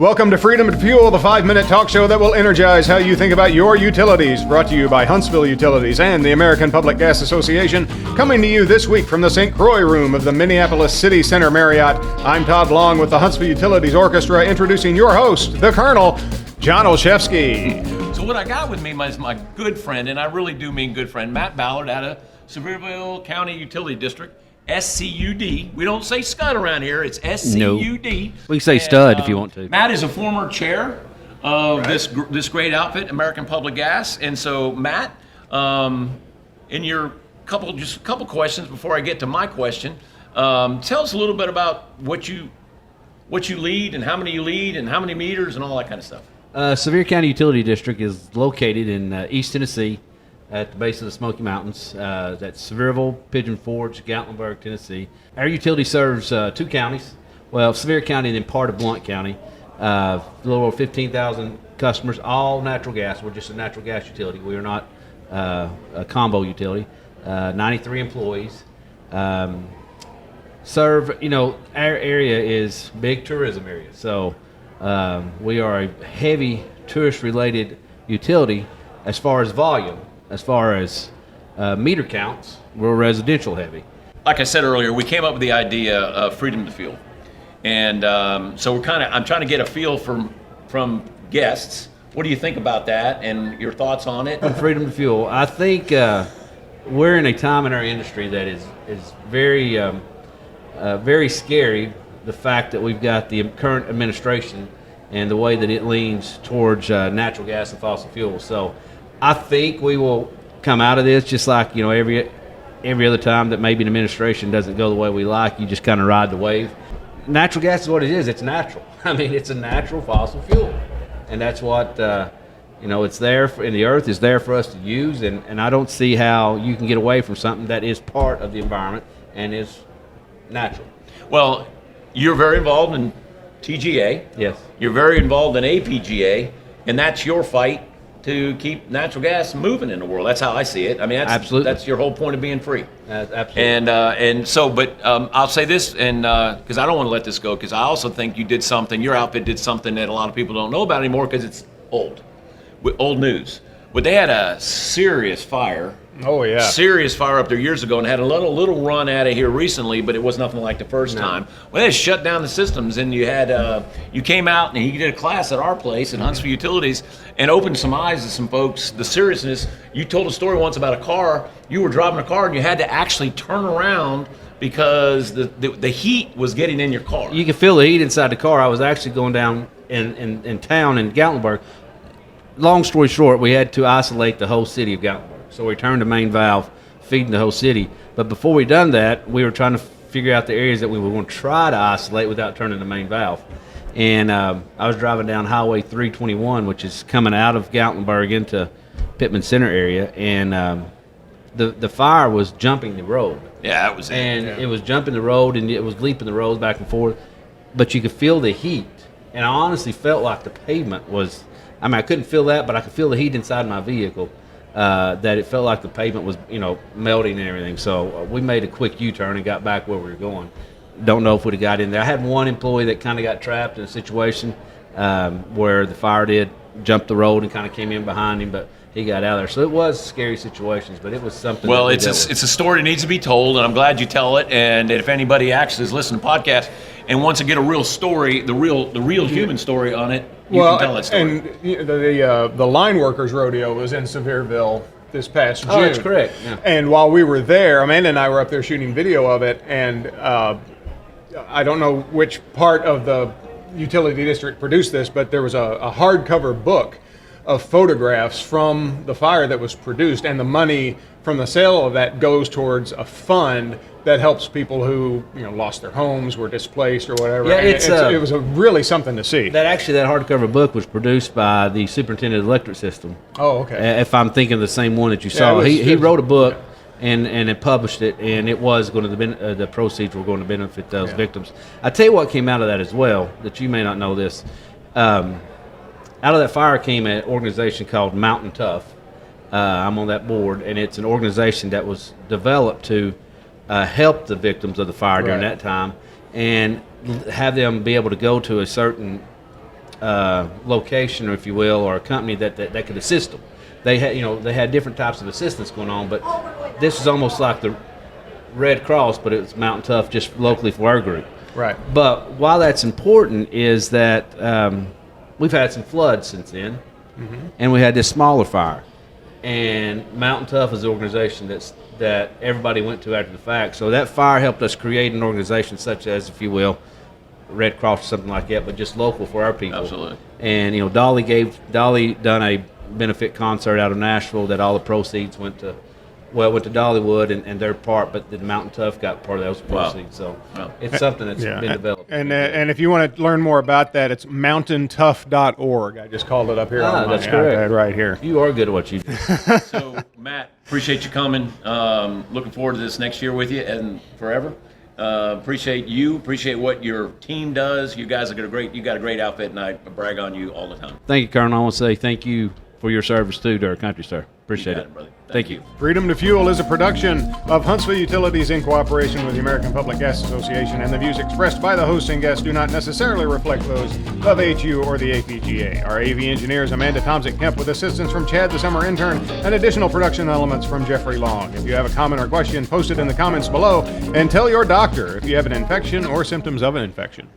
Welcome to Freedom to Fuel, the 5-minute talk show that will energize how you think about your utilities. Brought to you by Huntsville Utilities and the American Public Gas Association. Coming to you this week from the St. Croix Room of the Minneapolis City Center Marriott. I'm Todd Long with the Huntsville Utilities Orchestra, introducing your host, the Colonel, John Olszewski. So what I got with me is my good friend, and I really do mean good friend, Matt Ballard out of Sevierville County Utility District. SCUD. We don't say scud around here. It's SCUD. No. We can say stud if you want to. Matt is a former chair of this great outfit, American Public Gas. And so, Matt, in your couple questions before I get to my question, tell us a little bit about what you lead and how many you lead and how many meters and all that kind of stuff. Sevier County Utility District is located in East Tennessee, at the base of the Smoky Mountains. That's Sevierville, Pigeon Forge, Gatlinburg, Tennessee. Our utility serves two counties. Well, Sevier County and then part of Blount County. A little over 15,000 customers, all natural gas. We're just a natural gas utility. We are not a combo utility. 93 employees. Our area is big tourism area. So we are a heavy tourist-related utility as far as volume. As far as meter counts, we're residential heavy. Like I said earlier, we came up with the idea of freedom to fuel, and so I'm trying to get a feel from guests. What do you think about that, and your thoughts on it? Freedom to fuel. I think we're in a time in our industry that is very very scary. The fact that we've got the current administration and the way that it leans towards natural gas and fossil fuels. So I think we will come out of this just like, every other time that maybe an administration doesn't go the way we like, you just kind of ride the wave. Natural gas is what it is. It's natural. I mean, it's a natural fossil fuel. And that's what, it's there, and the earth is there for us to use. And I don't see how you can get away from something that is part of the environment and is natural. Well, you're very involved in TGA. Yes. You're very involved in APGA, and that's your fight to keep natural gas moving in the world. That's how I see it. I mean, absolutely. That's your whole point of being free. Absolutely. And so, but I'll say this, and because I don't want to let this go, because I also think your outfit did something that a lot of people don't know about anymore because it's old news. But they had a serious fire. Oh, yeah. Serious fire up there years ago, and had a little run out of here recently, but it was nothing like the first time. Well, they shut down the systems, and you had you came out and you did a class at our place at Huntsville Utilities and opened some eyes to some folks. The seriousness. You told a story once about a car. You were driving a car and you had to actually turn around because the heat was getting in your car. You could feel the heat inside the car. I was actually going down in town in Gatlinburg. Long story short, we had to isolate the whole city of Gatlinburg. So we turned the main valve, feeding the whole city. But before we done that, we were trying to figure out the areas that we were going to try to isolate without turning the main valve. And I was driving down Highway 321, which is coming out of Gatlinburg into Pittman Center area, and the fire was jumping the road. Yeah, that was it. And it was jumping the road, and it was leaping the roads back and forth. But you could feel the heat. And I honestly felt like the pavement was, I couldn't feel that, but I could feel the heat inside my vehicle. That it felt like the pavement was, melting and everything. So we made a quick U-turn and got back where we were going. Don't know if we'd have got in there. I had one employee that kind of got trapped in a situation where the fire did jump the road and kind of came in behind him, but he got out of there. So it was scary situations, but it was something. Well, it's a story that needs to be told, and I'm glad you tell it. And if anybody actually is listening to the podcast and wants to get a real story, the real human story on it, you can tell that story. And the line workers rodeo was in Sevierville this past June. Oh, that's correct. Yeah. And while we were there, Amanda and I were up there shooting video of it, and I don't know which part of the utility district produced this, but there was a hardcover book of photographs from the fire that was produced, and the money from the sale of that goes towards a fund that helps people who lost their homes, were displaced, or whatever. Yeah, it was really something to see. That hardcover book was produced by the superintendent of the electric system. Oh, okay. If I'm thinking of the same one that you saw, he wrote a book and it published it, and it was going to the proceeds were going to benefit those victims. I tell you what came out of that as well, that you may not know this. Out of that fire came an organization called Mountain Tough. I'm on that board, and it's an organization that was developed to help the victims of the fire during that time, and have them be able to go to a certain location, or if you will, or a company that could assist them. They had different types of assistance going on, but this is almost like the Red Cross, but it's Mountain Tough just locally for our group. Right. But while that's important is that we've had some floods since then, and we had this smaller fire. And Mountain Tough is the organization that everybody went to after the fact. So that fire helped us create an organization such as, if you will, Red Cross or something like that, but just local for our people. Absolutely. And Dolly done a benefit concert out of Nashville that all the proceeds went to Dollywood and their part, but the Mountain Tough got part of those proceeds. So it's something that's been developed. And if you want to learn more about that, it's mountaintough.org. I just called it up here. That's correct. Right here. You are good at what you do. So, Matt, appreciate you coming. Looking forward to this next year with you and forever. Appreciate you. Appreciate what your team does. You guys you got a great outfit, and I brag on you all the time. Thank you, Colonel. I want to say thank you for your service too to our country, sir. Appreciate it. Brother. Thank you. Freedom to Fuel is a production of Huntsville Utilities in cooperation with the American Public Gas Association, and the views expressed by the hosts and guests do not necessarily reflect those of HU or the APGA. Our AV engineer is Amanda Tomczyk-Kemp with assistance from Chad the summer intern and additional production elements from Jeffrey Long. If you have a comment or question, post it in the comments below and tell your doctor if you have an infection or symptoms of an infection.